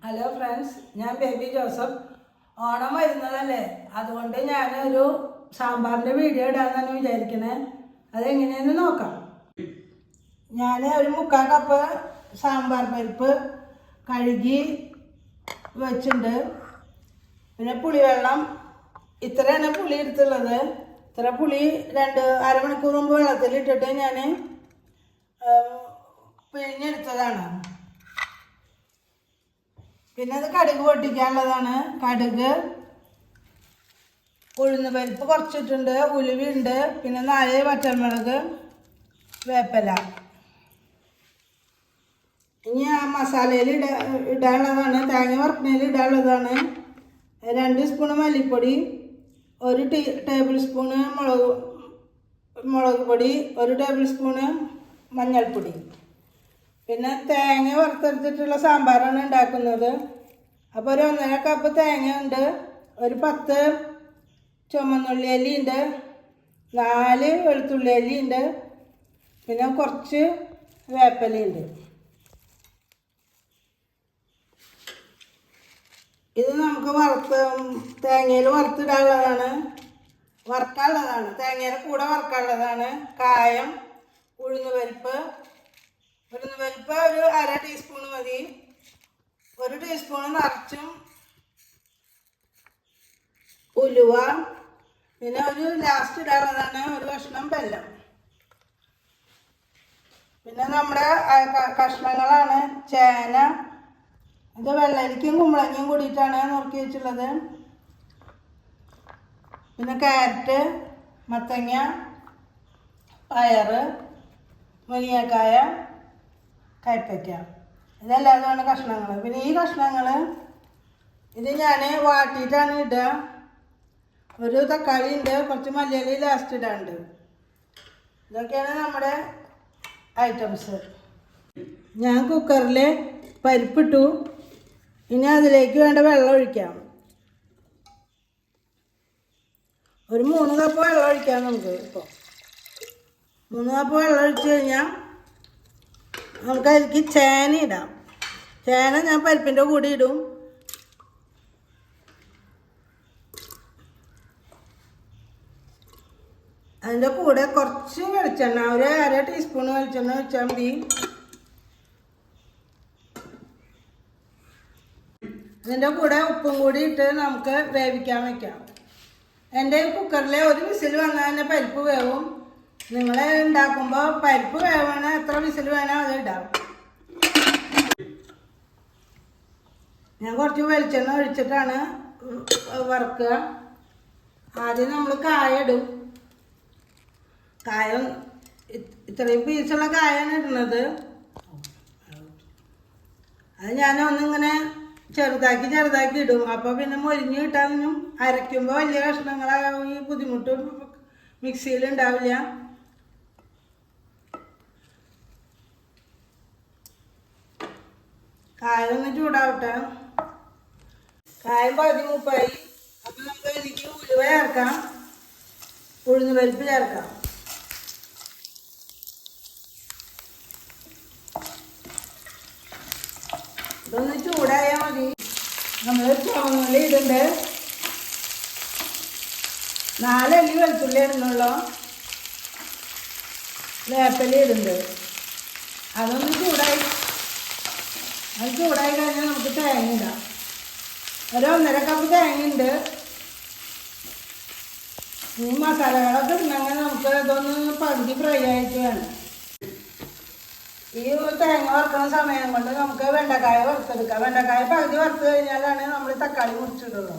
Hello friends, ഞാൻ baby Joseph. Onam വരുന്നതല്ലേ, അതുകൊണ്ട് ഞാനൊരു സാമ്പാറിൻ്റെ വീഡിയോ ഇടാമെന്നാണ് വിചാരിക്കണേ. അതെങ്ങനെയെന്ന് നോക്കാം. ഞാൻ ഒരു 3/4 കപ്പ് സാമ്പാർ പരിപ്പ് കഴുകി വെച്ചിട്ടുണ്ട്. പിന്നെ പുളിവെള്ളം ഇത്രയാണ് പുളി എടുത്തുള്ളത്. ഇത്ര പുളി അരമണിക്കൂർ മുമ്പ് വെള്ളത്തിലിട്ടിട്ട് ഞാൻ പിഴിഞ്ഞെടുത്തതാണ്. പിന്നെ അത് കടുക് പൊട്ടിക്കാനുള്ളതാണ്. കടുക്, ഉഴുന്ന് പരിപ്പ് കുറച്ചിട്ടുണ്ട്, ഉലുവയുണ്ട്, പിന്നെ 4 വറ്റൽമുളക്, വേപ്പില. ഇനി ആ മസാലയിൽ ഇടാനുള്ളതാണ്. തേങ്ങ വറുക്കുന്നതിൽ ഇടാനുള്ളതാണ് 2 സ്പൂൺ മല്ലിപ്പൊടി, 1 ടേബിൾ സ്പൂണ് മുളക് പൊടി, 1 ടേബിൾ സ്പൂണ് മഞ്ഞൾപ്പൊടി. പിന്നെ തേങ്ങ വറുത്തെടുത്തിട്ടുള്ള സാമ്പാറാണ് ഉണ്ടാക്കുന്നത്. അപ്പോൾ ഒരു 1.5 കപ്പ് തേങ്ങ ഉണ്ട്, ഒരു 10 ചുമന്നുള്ളി അല്ലിയുണ്ട്, 4 വെളുത്തുള്ളി അല്ലിയുണ്ട്, പിന്നെ കുറച്ച് വേപ്പിലയുണ്ട്. ഇത് നമുക്ക് തേങ്ങയിൽ വറുത്തിടാനുള്ളതാണ്, തേങ്ങയുടെ കൂടെ വറുക്കാനുള്ളതാണ്. കായം, ഉഴുന്ന് പരിപ്പ് ഒരു 1/2 ടീസ്പൂൺ മതി. 1 ടീസ്പൂൺ നിറച്ചും ഉലുവ, പിന്നെ ലാസ്റ്റ് ഇടാനുള്ളതാണ് 1 കഷ്ണം വെല്ലം. പിന്നെ നമ്മുടെ കഷ്ണങ്ങളാണ് ചേന, ഇത് വെള്ളരിക്കും കുമ്പളങ്ങയും കൂടിയിട്ടാണ് നുറുക്കി വെച്ചുള്ളത്. പിന്നെ ക്യാരറ്റ്, മത്തങ്ങ, പയറ്, മുരിങ്ങക്കായ, കയ്പ്പയ്ക്ക, ഇതെല്ലാമാണ് കഷ്ണങ്ങൾ. പിന്നെ ഈ കഷ്ണങ്ങൾ ഇത് ഞാൻ വാട്ടിയിട്ടാണ് ഇടുക. ഒരു തക്കാളി ഉണ്ട്, കുറച്ച് മല്ലിയില ലാസ്റ്റ് ഇടാനുണ്ട്. ഇതൊക്കെയാണ് നമ്മുടെ ഐറ്റംസ്. ഞാൻ കുക്കറിൽ പരിപ്പിട്ടു. ഇനി അതിലേക്ക് വേണ്ട വെള്ളം ഒഴിക്കാം. ഒരു 3 കപ്പ് വെള്ളം ഒഴിക്കാം നമുക്ക്. ഇപ്പോൾ 3 കപ്പ് വെള്ളം ഒഴിച്ച് കഴിഞ്ഞാൽ നമുക്ക് അതിലേക്ക് ചേന ഇടാം. ചേന ഞാൻ പരിപ്പിൻ്റെ കൂടി ഇടും. അതിൻ്റെ കൂടെ കുറച്ച് വെളിച്ചെണ്ണ, ഒരു 1/2 ടീസ്പൂൺ വെളിച്ചെണ്ണ ഒഴിച്ചാൽ മതി. അതിൻ്റെ കൂടെ ഉപ്പും കൂടി ഇട്ട് നമുക്ക് വേവിക്കാൻ വയ്ക്കാം. എൻ്റെ കുക്കറിൽ ഒരു വിസിൽ വന്നാൽ തന്നെ പരിപ്പ് വേവും. നിങ്ങൾ ഉണ്ടാക്കുമ്പോൾ പരിപ്പ് വേവണ എത്ര വിസിൽ വേണോ അത് ഇടാം. ഞാൻ കുറച്ച് വെളിച്ചെണ്ണ ഒഴിച്ചിട്ടാണ് വറുക്കുക. ആദ്യം നമ്മൾ കായ ഇടും. കായം ഇത്രയും പീസുള്ള കായാണ് ഇടുന്നത്. അത് ഞാനൊന്നിങ്ങനെ ചെറുതാക്കി ഇടും. അപ്പോൾ പിന്നെ മൊരിഞ്ഞ് കിട്ടാനും അരയ്ക്കുമ്പോൾ വലിയ കഷ്ണങ്ങളാവും, ഈ ബുദ്ധിമുട്ടും മിക്സിയിൽ ഉണ്ടാവില്ല. കായം ഒന്ന് ചൂടാവട്ടെ. കായം പകുതി മൂപ്പായി. അപ്പം നമുക്ക് എനിക്ക് ഉലുവ ചേർക്കാം, ഉഴുന്ന് പരിപ്പ് ചേർക്കാം. ഇതൊന്ന് ചൂടായാൽ മതി. നമ്മൾ ചുവന്നുള്ളി ഇടുന്നുണ്ട്, 4 അല്ലി വെളുത്തുള്ളി ഇടുന്നുള്ളൂ, വേപ്പില ഇടുന്നുണ്ട്. അതൊന്ന് ചൂടായി കഴിഞ്ഞാൽ നമുക്ക് തേങ്ങ ഇടാം. ഒരു 1.5 കപ്പ് തേങ്ങയുണ്ട്. ഈ മസാലകളൊക്കെ ഇടണമെങ്കിൽ നമുക്ക് ഇതൊന്ന് പകുതി ഫ്രൈ ആയിട്ട് വേണം. ഈ തേങ്ങ വറുക്കുന്ന സമയം കൊണ്ട് നമുക്ക് വെണ്ടക്കായ വറുത്തെടുക്കാം. വെണ്ടക്കായ പകുതി വറുത്ത് കഴിഞ്ഞാലാണ് നമ്മൾ തക്കാളി മുറിച്ചിടുള്ളൂ.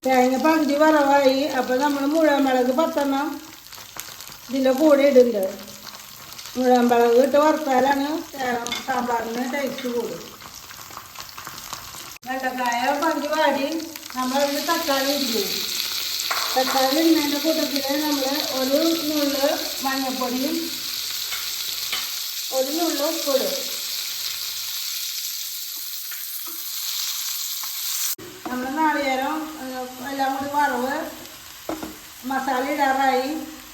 തേങ്ങ പകുതി വറവായി. അപ്പോൾ നമ്മൾ മുഴുവൻമുളക് 10 ഇതിൻ്റെ കൂടെ ഇടുന്നുണ്ട്. മുഴുവൻമുളക് ഇട്ട് വറുത്താലാണ് സാമ്പാറിന് ടേസ്റ്റ് കൂടും. വെണ്ടക്കായ പകുതി വാടി നമ്മളതിൽ തക്കാളി ഇടും. തക്കാളി ഇടുന്നതിൻ്റെ കൂട്ടത്തിൽ നമ്മൾ ഒരു നുള്ള് മഞ്ഞൾപ്പൊടിയും 1 നുള്ള് ഉപ്പിടും. നമ്മൾ നാളികേരം എല്ലാം കൂടി വറവ് മസാല ഇടാറായി.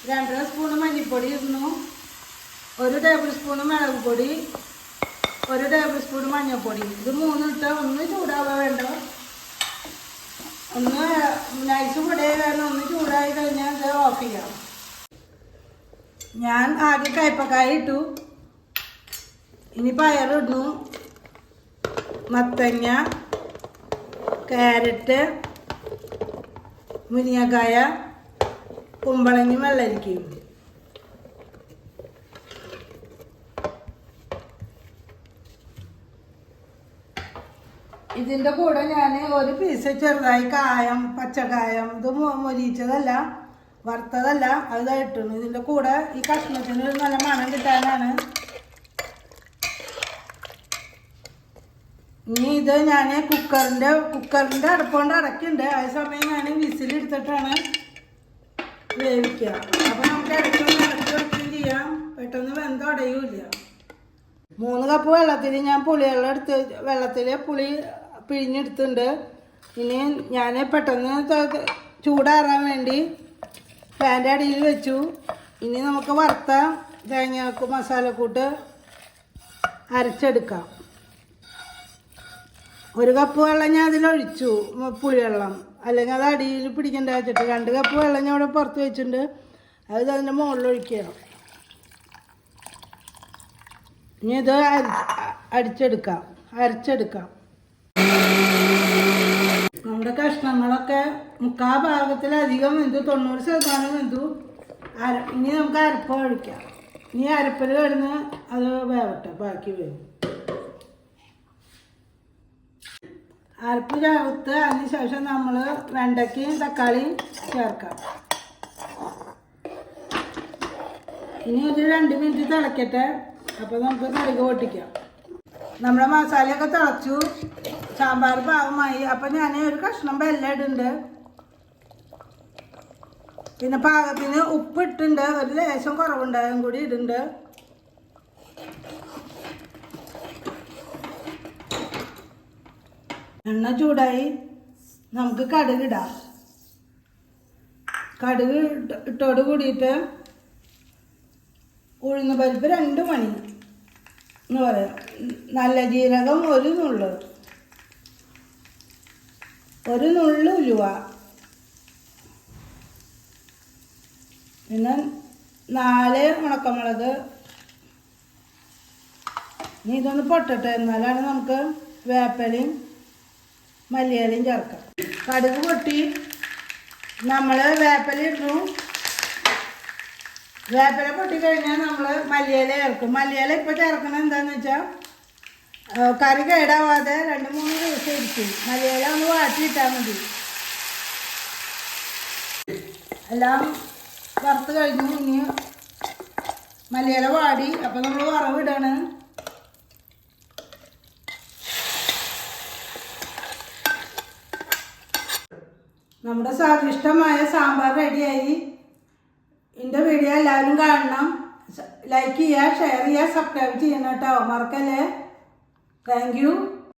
2.5 സ്പൂൺ മല്ലിപ്പൊടി ഇടുന്നു, 1 ടേബിൾ സ്പൂൺ മുളക് പൊടി, 1 ടേബിൾ സ്പൂൺ മഞ്ഞൾപ്പൊടി. ഇത് 3 ഇട്ട് ഒന്ന് ചൂടാവാൻ വേണ്ട. ഒന്ന് നൈസ് പൊടിയായി കാരണം ഒന്ന് ചൂടായി കഴിഞ്ഞാൽ ഇത് ഓഫ് ചെയ്യാം. ഞാൻ ആദ്യം കയ്പക്കായ ഇട്ടു, ഇനി പയറിടുന്നു, മത്തങ്ങ, ക്യാരറ്റ്, മുരിങ്ങക്കായ, കുമ്പളങ്ങി, വെള്ളരിക്കയും. ഇതിൻ്റെ കൂടെ ഞാൻ ഒരു പീസ് ചെറുതായി കായം, പച്ചക്കായം, ഇത് മൊരിച്ചതല്ല, വറുത്തതല്ല, അത് ഇട്ടുന്നു. ഇതിൻ്റെ കൂടെ ഈ കഷ്ണത്തിന് ഒരു നല്ല മണം കിട്ടാനാണ്. ഇനി ഇത് ഞാൻ കുക്കറിൻ്റെ അടുപ്പുകൊണ്ട് അടയ്ക്കുന്നുണ്ട്. ആ സമയം ഞാൻ വിസിലെടുത്തിട്ടാണ് വേവിക്കുക. അപ്പോൾ നമുക്ക് ഇടയ്ക്കൊന്ന് ഇടയ്ക്ക് വെക്കുകയും ചെയ്യാം, പെട്ടെന്ന് വെന്തടയൂല്ല. 3 കപ്പ് വെള്ളത്തിൽ ഞാൻ വെള്ളത്തിൽ പുളി പിഴിഞ്ഞെടുത്തിട്ടുണ്ട്. ഇനി ഞാൻ പെട്ടെന്ന് ചൂടാറാൻ വേണ്ടി ഫാൻ്റെ അടിയിൽ വെച്ചു. ഇനി നമുക്ക് വറുത്ത തേങ്ങ മസാലക്കൂട്ട് അരച്ചെടുക്കാം. 1 കപ്പ് വെള്ളം ഞാൻ അതിലൊഴിച്ചു, പുളിവെള്ളം, അല്ലെങ്കിൽ അത് അടിയിൽ പിടിക്കേണ്ട വെച്ചിട്ട്. 2 കപ്പ് വെള്ളം ഞാൻ ഇവിടെ പുറത്ത് വെച്ചിട്ടുണ്ട്, അത് അതിൻ്റെ മുകളിൽ ഒഴിക്കുക. ഇനി ഇത് അരച്ചെടുക്കാം. നമ്മുടെ കഷ്ണങ്ങളൊക്കെ 3/4 ഭാഗത്തിലധികം വെന്തു, 90% വെന്തു. ഇനി നമുക്ക് അരപ്പ് ഒഴിക്കാം. ഇനി അരപ്പിൽ കിടന്ന് അത് വേവട്ടെ, ബാക്കി വേവും. അരപ്പ് ചേർത്ത് അതിന് ശേഷം നമ്മൾ വെണ്ടയ്ക്കയും തക്കാളിയും ചേർക്കാം. ഇനി ഒരു 2 മിനിറ്റ് തിളക്കട്ടെ. അപ്പോൾ നമുക്ക് കടുക് പൊട്ടിക്കാം. നമ്മുടെ മസാലയൊക്കെ തിളച്ചു, സാമ്പാർ പാകമായി. അപ്പം ഞാൻ ഒരു കഷ്ണം വെല്ലം ഇടുന്നുണ്ട്. പിന്നെ പാകത്തിന് ഉപ്പ് ഇട്ടുണ്ട്, ഒരു ലേശം കുറവുണ്ടായും കൂടി ഇടുന്നുണ്ട്. എണ്ണ ചൂടായി, നമുക്ക് കടുക് ഇടാം. കടുക് ഇട്ടോട് കൂടിയിട്ട് ഉഴുന്ന് പരിപ്പ് 2 മണി എന്ന് പറയാം, നല്ല ജീരകം 1 നുള്ള്, 1 നുള്ള് ഉലുവ, പിന്നെ 4 ഉണക്കമുളക്. ഇനി ഇതൊന്ന് പൊട്ടട്ടെ, എന്നാലാണ് നമുക്ക് വേപ്പിലയും മല്ലിയിലയും ചേർക്കാം. കടുക് പൊട്ടി നമ്മൾ വേപ്പില ഇട്ടു. വേപ്പില പൊട്ടിക്കഴിഞ്ഞാൽ നമ്മൾ മല്ലിയില ചേർക്കും. മല്ലിയില ഇപ്പോൾ ചേർക്കണം എന്താണെന്ന് വെച്ചാൽ കറി കേടാവാതെ 2-3 ദിവസം ഇരിക്കും. മല്ലിയില ഒന്ന് വാട്ടിയിട്ടാൽ മതി. എല്ലാം വറുത്ത് കഴിഞ്ഞ് ഇനി മല്ലിയില വാടി. അപ്പോൾ നമ്മൾ വറവിടാണ്. നമ്മുടെ സ്വാദിഷ്ടമായ സാമ്പാർ റെഡിയായി. എൻ്റെ വീഡിയോ എല്ലാവരും കാണണം, ലൈക്ക് ചെയ്യുക, ഷെയർ ചെയ്യുക, സബ്സ്ക്രൈബ് ചെയ്യണം കേട്ടോ, മറക്കല്ലേ. Thank you.